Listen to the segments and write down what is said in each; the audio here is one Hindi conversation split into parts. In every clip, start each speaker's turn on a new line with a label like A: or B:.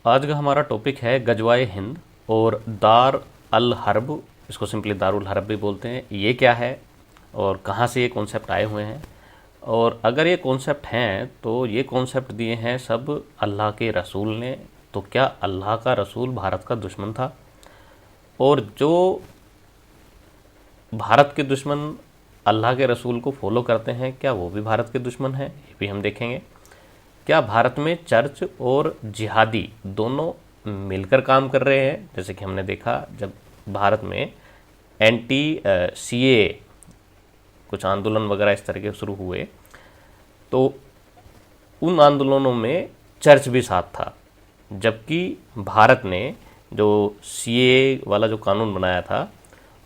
A: आज का हमारा टॉपिक है गजवाए हिंद और दार अल हर्ब, इसको सिंपली दारुल हर्ब भी बोलते हैं। ये क्या है और कहाँ से ये कॉन्सेप्ट आए हुए हैं, और अगर ये कॉन्सेप्ट हैं तो ये कॉन्सेप्ट दिए हैं सब अल्लाह के रसूल ने। तो क्या अल्लाह का रसूल भारत का दुश्मन था? और जो भारत के दुश्मन अल्लाह के रसूल को फॉलो करते हैं, क्या वो भी भारत के दुश्मन हैं? ये भी हम देखेंगे। क्या भारत में चर्च और जिहादी दोनों मिलकर काम कर रहे हैं? जैसे कि हमने देखा जब भारत में एंटी सीए कुछ आंदोलन वगैरह इस तरह के शुरू हुए, तो उन आंदोलनों में चर्च भी साथ था, जबकि भारत ने जो सीए वाला जो कानून बनाया था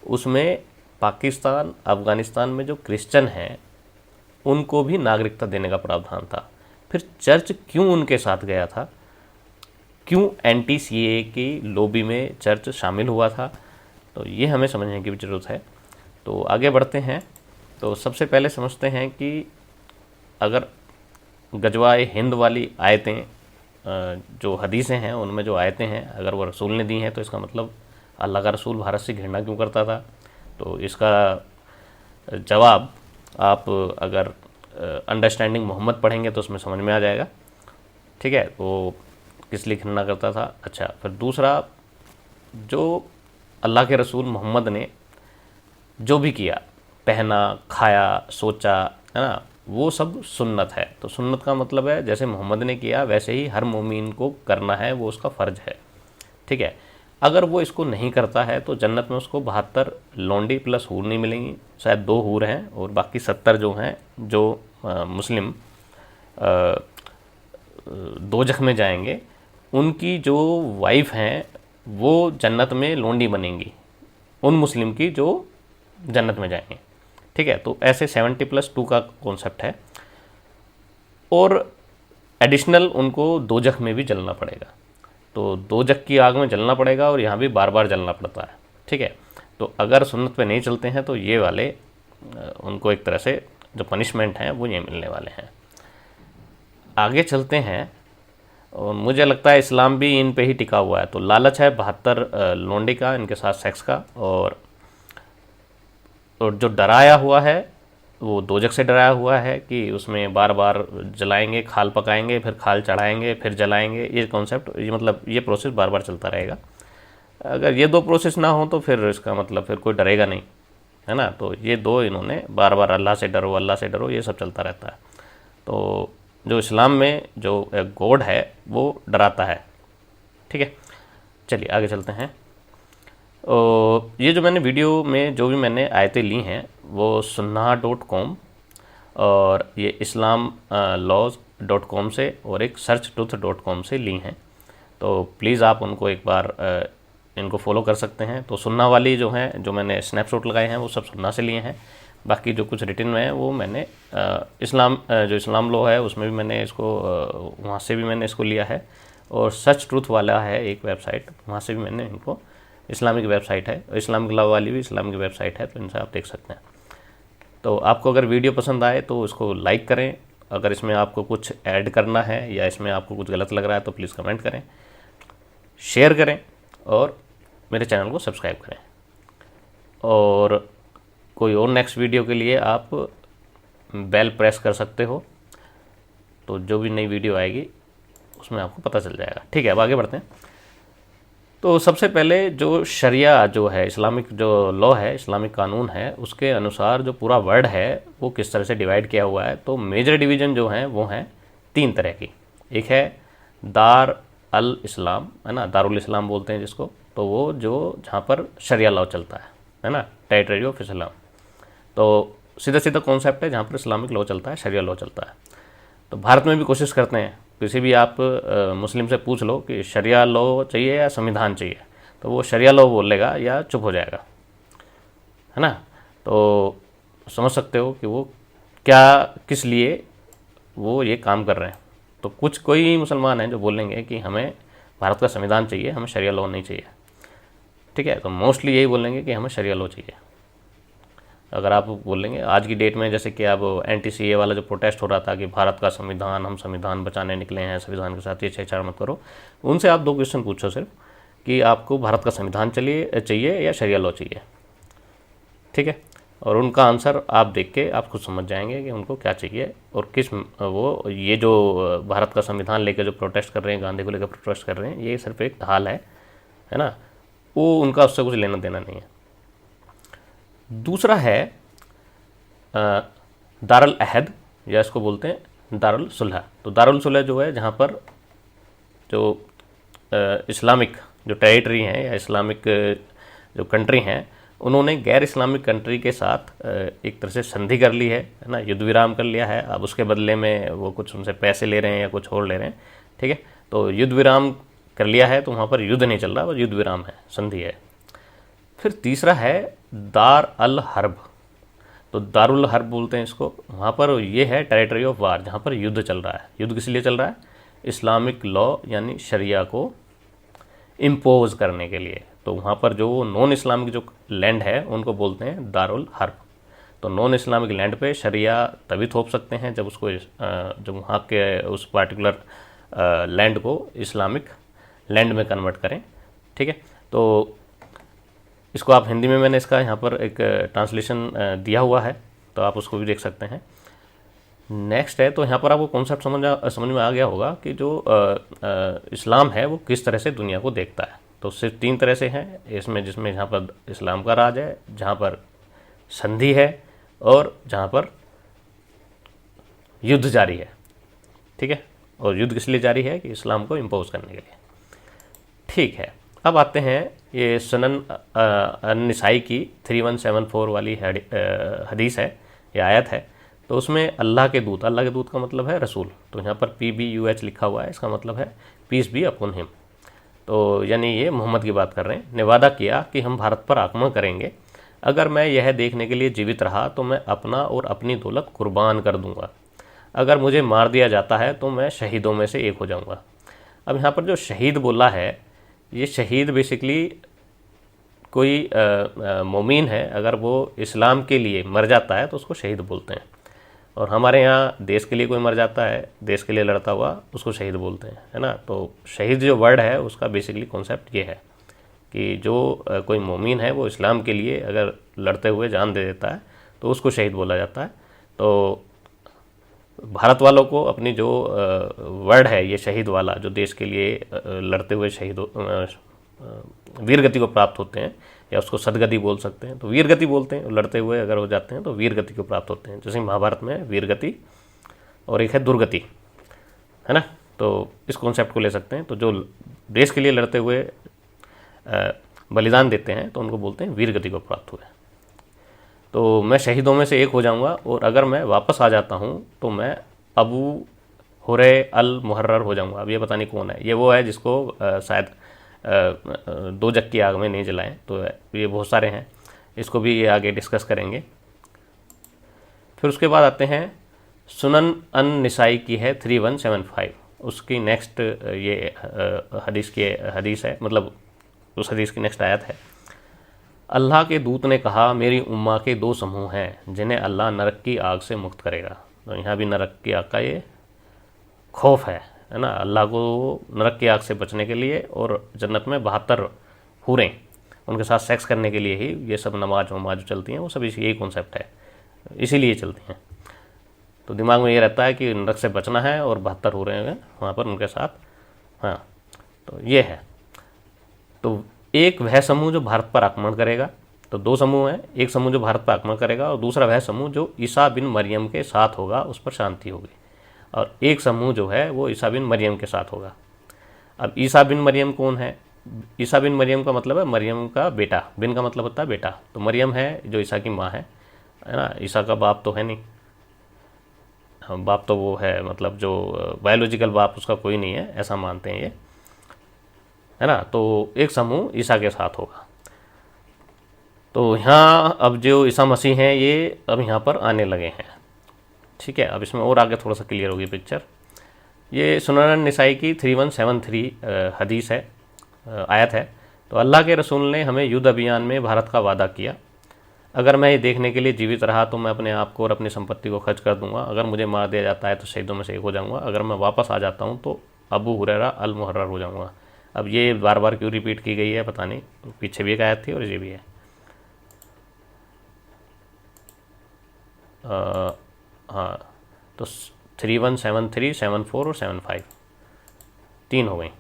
A: उसमें पाकिस्तान अफ़गानिस्तान में जो क्रिश्चियन हैं उनको भी नागरिकता देने का प्रावधान था। फिर चर्च क्यों उनके साथ गया था? क्यों एंटी सीए की लॉबी में चर्च शामिल हुआ था? तो ये हमें समझने की भी ज़रूरत है। तो आगे बढ़ते हैं। तो सबसे पहले समझते हैं कि अगर गजवाए हिंद वाली आयतें, जो हदीसें हैं उनमें जो आयतें हैं, अगर वो रसूल ने दी हैं तो इसका मतलब अल्लाह का रसूल भारत से घृणा क्यों करता था? तो इसका जवाब आप अगर अंडरस्टैंडिंग मोहम्मद पढ़ेंगे तो उसमें समझ में आ जाएगा। ठीक है, वो किस लिए घृणा करता था। अच्छा, फिर दूसरा, जो अल्लाह के रसूल मोहम्मद ने जो भी किया, पहना, खाया, सोचा, है ना, वो सब सुन्नत है। तो सुन्नत का मतलब है जैसे मोहम्मद ने किया वैसे ही हर मोमिन को करना है, वो उसका फ़र्ज है। ठीक है, अगर वो इसको नहीं करता है तो जन्नत में उसको 72 लौंडी प्लस हूर नहीं मिलेंगी, शायद 2 हूर हैं, और बाकी 70 जो हैं जो मुस्लिम दोजख में जाएंगे, उनकी जो वाइफ हैं वो जन्नत में लौंडी बनेंगी उन मुस्लिम की जो जन्नत में जाएंगे। ठीक है, तो ऐसे 70+2 का कॉन्सेप्ट है, और एडिशनल उनको दोजख में भी जलना पड़ेगा। तो दोजख की आग में जलना पड़ेगा और यहाँ भी बार बार जलना पड़ता है। ठीक है, तो अगर सुन्नत पे नहीं चलते हैं तो ये वाले उनको एक तरह से जो पनिशमेंट हैं वो ये मिलने वाले हैं। आगे चलते हैं, और मुझे लगता है इस्लाम भी इन पे ही टिका हुआ है। तो लालच है 72 लौंडी का, इनके साथ सेक्स का, और जो डराया हुआ है वो दोजख से डराया हुआ है कि उसमें बार बार जलाएंगे, खाल पकाएंगे, फिर खाल चढ़ाएंगे, फिर जलाएंगे। ये कॉन्सेप्ट, ये मतलब ये प्रोसेस बार बार चलता रहेगा। अगर ये 2 प्रोसेस ना हो तो फिर इसका मतलब फिर कोई डरेगा नहीं, है ना। तो ये 2 इन्होंने बार बार अल्लाह से डरो, अल्लाह से डरो, ये सब चलता रहता है। तो जो इस्लाम में जो गॉड है वो डराता है। ठीक है, चलिए आगे चलते हैं। ये जो मैंने वीडियो में जो भी मैंने आयतें ली हैं वो sunnah.com और ये islamlaws.com से और एक searchtruth.com से ली हैं। तो प्लीज़ आप उनको एक बार इनको फॉलो कर सकते हैं। तो सुन्ना वाली जो हैं, जो मैंने स्नैपशॉट लगाए हैं वो सब सुन्ना से लिए हैं। बाकी जो कुछ रिटन में है वो मैंने जो इस्लाम लॉ है उसमें भी मैंने इसको वहाँ से भी मैंने इसको लिया है, और सच ट्रूथ वाला है एक वेबसाइट, वहाँ से भी मैंने इनको, इस्लामिक वेबसाइट है, इस्लामिक लॉ वाली भी इस्लामिक वेबसाइट है, तो इनसे आप देख सकते हैं। तो आपको अगर वीडियो पसंद आए तो उसको लाइक करें। अगर इसमें आपको कुछ ऐड करना है या इसमें आपको कुछ गलत लग रहा है तो प्लीज़ कमेंट करें, शेयर करें, और मेरे चैनल को सब्सक्राइब करें। और कोई और नेक्स्ट वीडियो के लिए आप बेल प्रेस कर सकते हो, तो जो भी नई वीडियो आएगी उसमें आपको पता चल जाएगा। ठीक है, अब आगे बढ़ते हैं। तो सबसे पहले जो शरिया जो है, इस्लामिक जो लॉ है, इस्लामिक कानून है, उसके अनुसार जो पूरा वर्ड है वो किस तरह से डिवाइड किया हुआ है। तो मेजर डिवीज़न जो हैं वो हैं 3 तरह की। एक है दार अल इस्लाम, है ना, दारुल इस्लाम बोलते हैं जिसको। तो वो जो जहाँ पर शरिया लॉ चलता है ना, टेरिटरी ऑफ इस्लाम। तो सीधा सीधा कॉन्सेप्ट है जहाँ पर इस्लामिक लॉ चलता है, शरिया लॉ चलता है। तो भारत में भी कोशिश करते हैं, किसी भी आप मुस्लिम से पूछ लो कि शरिया लॉ चाहिए या संविधान चाहिए, तो वो शरिया लॉ बोलेगा या चुप हो जाएगा, है ना। तो समझ सकते हो कि वो क्या, किस लिए वो ये काम कर रहे हैं। तो कुछ कोई मुसलमान हैं जो बोलेंगे कि हमें भारत का संविधान चाहिए, हमें शरिया लॉ नहीं चाहिए। ठीक है, तो मोस्टली यही बोलेंगे कि हमें शरिया लॉ चाहिए। अगर आप बोलेंगे आज की डेट में, जैसे कि अब NTCA वाला जो प्रोटेस्ट हो रहा था कि भारत का संविधान, हम संविधान बचाने निकले हैं, संविधान के साथ ये छेड़छाड़ मत करो, उनसे आप 2 क्वेश्चन पूछो सिर्फ कि आपको भारत का संविधान चाहिए या शरिया लॉ चाहिए, ठीक है। और उनका आंसर आप देख के आप खुद समझ जाएंगे कि उनको क्या चाहिए और किस वो ये जो भारत का संविधान लेकर जो प्रोटेस्ट कर रहे हैं, गांधी को लेकर प्रोटेस्ट कर रहे हैं, ये सिर्फ एक ढाल है ना, वो उनका उससे कुछ लेना देना नहीं है। दूसरा है दारुल अहद, या इसको बोलते हैं दारुल सुलह। तो दारुल सुलह जो है, जहाँ पर जो इस्लामिक जो टेरिटरी हैं या इस्लामिक जो कंट्री हैं, उन्होंने गैर इस्लामिक कंट्री के साथ एक तरह से संधि कर ली है ना, युद्ध विराम कर लिया है। अब उसके बदले में वो कुछ उनसे पैसे ले रहे हैं या कुछ और ले रहे हैं, ठीक है। तो युद्ध विराम कर लिया है, तो वहाँ पर युद्ध नहीं चल रहा, वो युद्ध विराम है, संधि है। फिर तीसरा है दार अल हर्ब। तो दारुल हर्ब बोलते हैं इसको। वहाँ पर ये है टेरिटरी ऑफ वार, जहाँ पर युद्ध चल रहा है। युद्ध किस लिए चल रहा है? इस्लामिक लॉ यानी शरिया को इम्पोज करने के लिए। तो वहाँ पर जो नॉन इस्लामिक जो लैंड है उनको बोलते हैं दारुल हर्ब। तो नॉन इस्लामिक लैंड पे शरिया तभी थोप सकते हैं जब उसको जब वहाँ के उस पार्टिकुलर लैंड को इस्लामिक लैंड में कन्वर्ट करें, ठीक है। तो इसको आप हिंदी में, मैंने इसका यहाँ पर एक ट्रांसलेशन दिया हुआ है, तो आप उसको भी देख सकते हैं। नेक्स्ट है, तो यहाँ पर आपको कॉन्सेप्ट समझ में आ गया होगा कि जो इस्लाम है वो किस तरह से दुनिया को देखता है। तो सिर्फ 3 तरह से हैं इसमें, जिसमें जहाँ पर इस्लाम का राज है, जहाँ पर संधि है, और जहाँ पर युद्ध जारी है, ठीक है। और युद्ध किस लिए जारी है? कि इस्लाम को इम्पोज करने के लिए, ठीक है। अब आते हैं ये सुनन अन-निसाई की 3174 वाली हदीस है या आयत है। तो उसमें अल्लाह के दूत का मतलब है रसूल। तो यहाँ पर PBUH लिखा हुआ है, इसका मतलब है पीस बी अपॉन हिम। तो यानी ये मोहम्मद की बात कर रहे हैं। ने वादा किया कि हम भारत पर आक्रमण करेंगे, अगर मैं यह देखने के लिए जीवित रहा तो मैं अपना और अपनी दौलत कुर्बान कर दूंगा। अगर मुझे मार दिया जाता है तो मैं शहीदों में से एक हो जाऊंगा। अब यहाँ पर जो शहीद बोला है, ये शहीद बेसिकली कोई मोमीन है, अगर वो इस्लाम के लिए मर जाता है तो उसको शहीद बोलते हैं। और हमारे यहाँ देश के लिए कोई मर जाता है, देश के लिए लड़ता हुआ, उसको शहीद बोलते हैं, है ना। तो शहीद जो वर्ड है उसका बेसिकली कॉन्सेप्ट ये है कि जो कोई मोमीन है वो इस्लाम के लिए अगर लड़ते हुए जान दे देता है तो उसको शहीद बोला जाता है। तो भारत वालों को अपनी जो वर्ड है ये शहीद वाला, जो देश के लिए लड़ते हुए वीर गति को प्राप्त होते हैं, या उसको सदगति बोल सकते हैं। तो वीर गति बोलते हैं, लड़ते हुए अगर हो जाते हैं तो वीर गति को प्राप्त होते हैं। जैसे महाभारत में वीर गति और एक है दुर्गति, है ना। तो इस कॉन्सेप्ट को ले सकते हैं। तो जो देश के लिए लड़ते हुए बलिदान देते हैं तो उनको बोलते हैं वीर गति को प्राप्त हुए। तो मैं शहीदों में से एक हो जाऊंगा, और अगर मैं वापस आ जाता हूं तो मैं अबू हुरै अल मुहर्रर हो जाऊंगा। अब ये पता नहीं कौन है, ये वो है जिसको शायद 2 जग की आग में नहीं जलाएं। तो ये बहुत सारे हैं, इसको भी ये आगे डिस्कस करेंगे। फिर उसके बाद आते हैं सुनन अन निसाई की है 3175, उसकी नेक्स्ट ये हदीस है, मतलब उस हदीस की नेक्स्ट आयत है। अल्लाह के दूत ने कहा, मेरी उम्मा के 2 समूह हैं जिन्हें अल्लाह नरक की आग से मुक्त करेगा। तो यहाँ भी नरक की आग का ये खौफ है ना। अल्लाह को नरक की आग से बचने के लिए और जन्नत में 72 हूरें, उनके साथ सेक्स करने के लिए ही ये सब नमाज चलती हैं, वो सब यही कॉन्सेप्ट है, इसीलिए चलती हैं। तो दिमाग में ये रहता है कि नरक से बचना है और 72 हूरें हैं वहाँ पर उनके साथ, हाँ। तो ये है। तो एक वह समूह जो भारत पर आक्रमण करेगा, तो 2 समूह हैं, एक समूह जो भारत पर आक्रमण करेगा और दूसरा वह समूह जो ईसा बिन मरियम के साथ होगा, उस पर शांति होगी। और एक समूह जो है वो ईसा बिन मरियम के साथ होगा। अब ईसा बिन मरियम कौन है? ईसा बिन मरियम का मतलब है मरियम का बेटा, बिन का मतलब होता है बेटा। तो मरियम है जो ईसा की माँ है ना। ईसा का बाप तो है नहीं, बाप तो वो है, मतलब जो बायोलॉजिकल बाप उसका कोई नहीं है, ऐसा मानते हैं ये, है ना। तो एक समूह ईसा के साथ होगा। तो यहाँ अब जो ईसा मसीह हैं ये अब यहाँ पर आने लगे हैं, ठीक है। अब इसमें और आगे थोड़ा सा क्लियर होगी पिक्चर। ये सुनन निसाई की 3173 हदीस है, आयत है। तो अल्लाह के रसूल ने हमें युद्ध अभियान में भारत का वादा किया, अगर मैं ये देखने के लिए जीवित रहा तो मैं अपने आप को और अपनी संपत्ति को खर्च कर दूंगा, अगर मुझे मार दिया जाता है तो शहीदों में से एक हो जाऊंगा, अगर मैं वापस आ जाता हूँ तो अबू हुरैरा अल मुहर्रर हो जाऊंगा। अब ये बार बार क्यों रिपीट की गई है पता नहीं, पीछे भी एक आयत थी और ये भी है। हाँ, तो 3173, 74 और 75 तीन हो गई।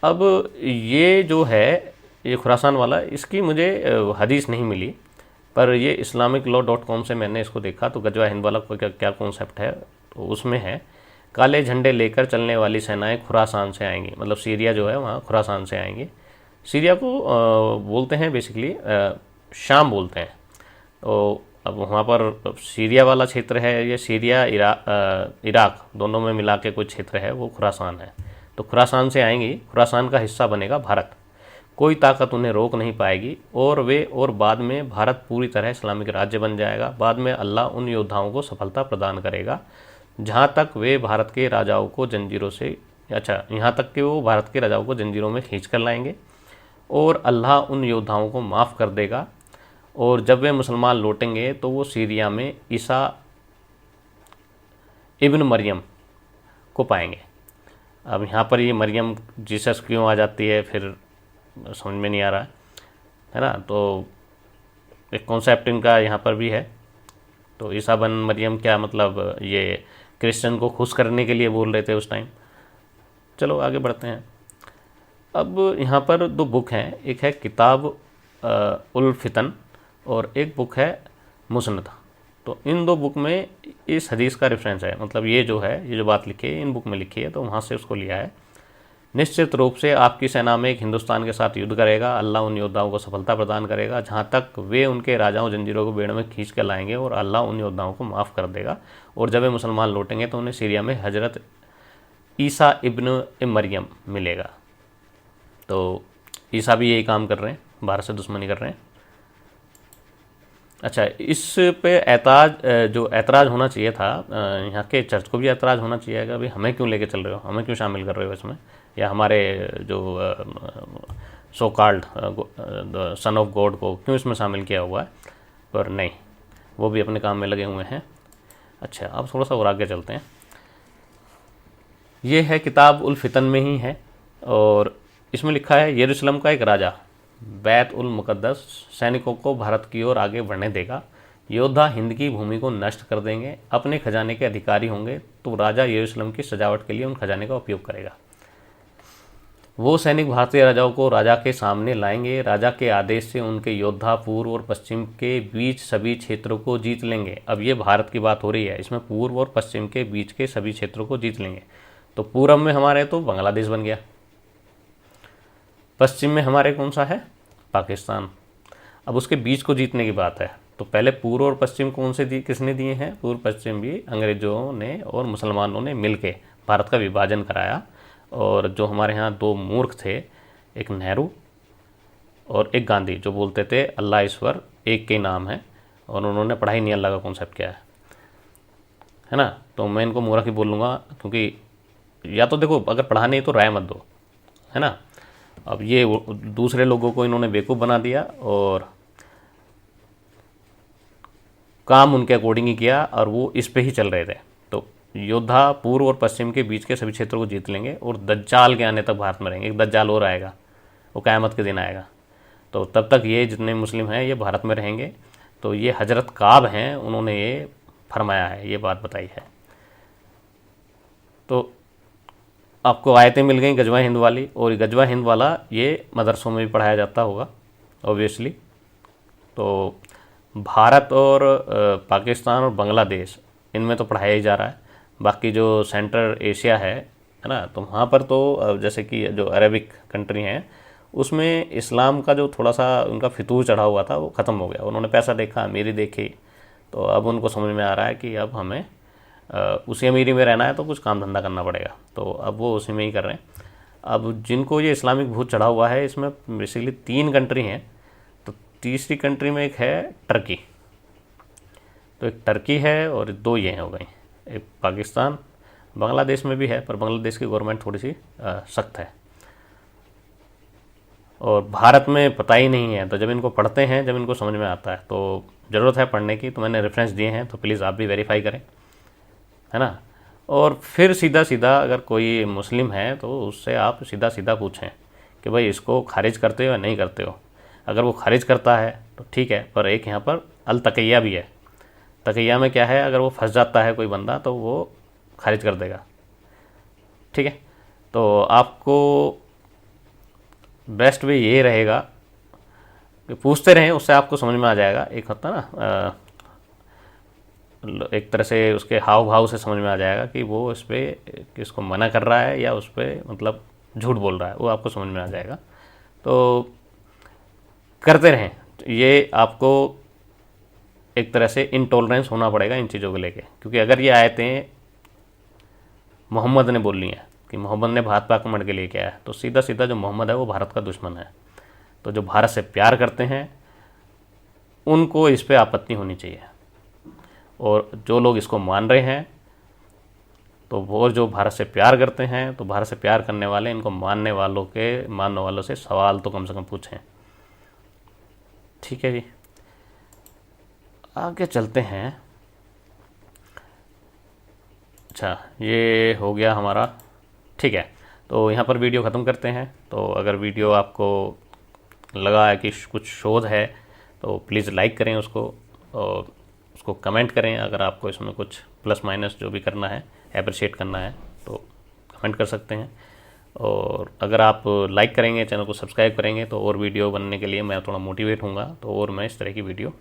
A: अब ये जो है ये खुरासान वाला, इसकी मुझे हदीस नहीं मिली, पर ये islamiclaw.com से मैंने इसको देखा तो गजवा हिंद वाला को क्या कॉन्सेप्ट है, तो उसमें है काले झंडे लेकर चलने वाली सेनाएं खुरासान से आएंगी, मतलब सीरिया जो है वहाँ खुरासान से आएंगी। सीरिया को बोलते हैं बेसिकली शाम बोलते हैं। तो अब वहाँ पर सीरिया वाला क्षेत्र है, ये सीरिया इराक दोनों में मिला के कोई क्षेत्र है, वो खुरासान है। तो खुरासान से आएंगी, खुरासान का हिस्सा बनेगा भारत, कोई ताकत उन्हें रोक नहीं पाएगी, और बाद में भारत पूरी तरह इस्लामिक राज्य बन जाएगा। बाद में अल्लाह उन योद्धाओं को सफलता प्रदान करेगा जहाँ तक वे भारत के राजाओं को जंजीरों से यहाँ तक कि वो भारत के राजाओं को जंजीरों में खींच कर लाएंगे, और अल्लाह उन योद्धाओं को माफ़ कर देगा। और जब वे मुसलमान लौटेंगे तो वो सीरिया में ईसा इब्न मरियम को पाएंगे। अब यहाँ पर ये मरियम जीसस क्यों आ जाती है फिर समझ में नहीं आ रहा है ना। तो एक कॉन्सेप्ट इनका यहाँ पर भी है। तो ईसा बन मरियम क्या मतलब, ये क्रिश्चियन को खुश करने के लिए बोल रहे थे उस टाइम। चलो आगे बढ़ते हैं। अब यहाँ पर दो बुक हैं, एक है किताब उल फितन और एक बुक है मुसनद। तो इन दो बुक में इस हदीस का रेफरेंस है, मतलब ये जो बात लिखी है इन बुक में लिखी है, तो वहाँ से उसको लिया है। निश्चित रूप से आपकी सेना में एक हिंदुस्तान के साथ युद्ध करेगा, अल्लाह उन योद्धाओं को सफलता प्रदान करेगा जहाँ तक वे उनके राजाओं जंजीरों को बेड़ में खींच कर लाएंगे, और अल्लाह उन योद्धाओं को माफ़ कर देगा। और जब वे मुसलमान लौटेंगे तो उन्हें सीरिया में हजरत ईसा इब्न मरियम मिलेगा। तो ईसा भी यही काम कर रहे हैं, भारत से दुश्मनी कर रहे हैं। अच्छा, इस पे एतराज़ होना चाहिए था, यहाँ के चर्च को भी एतराज़ होना चाहिए कि भाई हमें क्यों लेके चल रहे हो, हमें क्यों शामिल कर रहे हो इसमें, या हमारे जो so called son of God को क्यों इसमें शामिल किया हुआ है। पर नहीं, वो भी अपने काम में लगे हुए हैं। अच्छा, अब थोड़ा सा और आगे चलते हैं। ये है किताब उल फितन में ही है, और इसमें लिखा है यरूशलेम का एक राजा बैत उल मुकद्दस सैनिकों को भारत की ओर आगे बढ़ने देगा। योद्धा हिंद की भूमि को नष्ट कर देंगे, अपने खजाने के अधिकारी होंगे, तो राजा यरूशलेम की सजावट के लिए उन खजाने का उपयोग करेगा। वो सैनिक भारतीय राजाओं को राजा के सामने लाएंगे, राजा के आदेश से उनके योद्धा पूर्व और पश्चिम के बीच सभी क्षेत्रों को जीत लेंगे। अब ये भारत की बात हो रही है, इसमें पूर्व और पश्चिम के बीच के सभी क्षेत्रों को जीत लेंगे। तो पूर्व में हमारे तो बांग्लादेश बन गया, पश्चिम में हमारे कौन सा है, पाकिस्तान। अब उसके बीच को जीतने की बात है, तो पहले पूर्व और पश्चिम कौन से किसने दिए हैं, पूर्व पश्चिम भी अंग्रेज़ों ने और मुसलमानों ने मिलके भारत का विभाजन कराया। और जो हमारे यहाँ दो मूर्ख थे, एक नेहरू और एक गांधी, जो बोलते थे अल्लाह ईश्वर एक के नाम है, और उन्होंने पढ़ा ही नहीं अल्लाह का कॉन्सेप्ट क्या है ना। तो मैं इनको मूर्ख ही बोलूँगा, क्योंकि या तो देखो अगर पढ़ा नहीं तो राय मत दो, है ना। अब ये दूसरे लोगों को इन्होंने बेवकूफ़ बना दिया और काम उनके अकॉर्डिंग ही किया, और वो इस पे ही चल रहे थे। तो योद्धा पूर्व और पश्चिम के बीच के सभी क्षेत्रों को जीत लेंगे, और दज्जाल के आने तक भारत में रहेंगे। एक दज्जाल और आएगा, वो क़यामत के दिन आएगा, तो तब तक ये जितने मुस्लिम हैं ये भारत में रहेंगे। तो ये हजरत काब हैं, उन्होंने ये फरमाया है, ये बात बताई है। तो आपको आयतें मिल गई गजवा हिंद वाली, और गजवा हिंद वाला ये मदरसों में भी पढ़ाया जाता होगा ऑब्वियसली। तो भारत और पाकिस्तान और बांग्लादेश, इनमें तो पढ़ाया ही जा रहा है। बाकी जो सेंट्रल एशिया है ना, तो वहाँ पर तो जैसे कि जो अरबिक कंट्री हैं उसमें इस्लाम का जो थोड़ा सा उनका फितूर चढ़ा हुआ था वो ख़त्म हो गया। उन्होंने पैसा देखा, अमीरी देखी, तो अब उनको समझ में आ रहा है कि अब हमें उसी अमीरी में रहना है, तो कुछ काम धंधा करना पड़ेगा। तो अब वो उसी में ही कर रहे हैं। अब जिनको ये इस्लामिक भूत चढ़ा हुआ है, इसमें बेसिकली 3 कंट्री हैं। तो तीसरी कंट्री में एक है टर्की, तो एक टर्की है और 2 ये हो गई, एक पाकिस्तान। बांग्लादेश में भी है, पर बांग्लादेश की गवर्नमेंट थोड़ी सी सख्त है। और भारत में पता ही नहीं है। तो जब इनको पढ़ते हैं, जब इनको समझ में आता है, तो ज़रूरत है पढ़ने की। तो मैंने रेफरेंस दिए हैं, तो प्लीज़ आप भी वेरीफाई करें, है ना। और फिर सीधा सीधा अगर कोई मुस्लिम है तो उससे आप सीधा सीधा पूछें कि भाई इसको खारिज करते हो या नहीं करते हो। अगर वो खारिज करता है तो ठीक है, पर एक यहाँ पर अल तकैया भी है। तकैया में क्या है, अगर वो फंस जाता है कोई बंदा तो वो खारिज कर देगा, ठीक है। तो आपको बेस्ट वे ये रहेगा कि पूछते रहें, उससे आपको समझ में आ जाएगा। एक होता है ना, एक तरह से उसके हाव भाव से समझ में आ जाएगा कि वो इस पर किसको मना कर रहा है या उस पर मतलब झूठ बोल रहा है, वो आपको समझ में आ जाएगा। तो करते रहें। ये आपको एक तरह से इनटॉलरेंस होना पड़ेगा इन चीज़ों को लेके, क्योंकि अगर ये आयतें मोहम्मद ने बोली हैं कि मोहम्मद ने भारत पर आक्रमण के लिए किया है, तो सीधा सीधा जो मोहम्मद है वो भारत का दुश्मन है। तो जो भारत से प्यार करते हैं उनको इस पर आपत्ति होनी चाहिए, और जो लोग इसको मान रहे हैं तो वो जो भारत से प्यार करते हैं, तो भारत से प्यार करने वाले इनको मानने वालों से सवाल तो कम से कम पूछें, ठीक है जी। आगे चलते हैं। अच्छा, ये हो गया हमारा, ठीक है। तो यहाँ पर वीडियो ख़त्म करते हैं। तो अगर वीडियो आपको लगा है कि कुछ शोध है तो प्लीज़ लाइक करें उसको, और उसको कमेंट करें। अगर आपको इसमें कुछ प्लस माइनस जो भी करना है, अप्रिशिएट करना है, तो कमेंट कर सकते हैं। और अगर आप लाइक करेंगे, चैनल को सब्सक्राइब करेंगे, तो और वीडियो बनने के लिए मैं थोड़ा मोटिवेट होऊंगा, तो और मैं इस तरह की वीडियो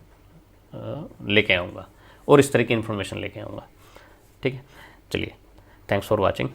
A: लेके आऊँगा और इस तरह की इन्फॉर्मेशन लेके आऊँगा, ठीक है। चलिए, थैंक्स फॉर वॉचिंग।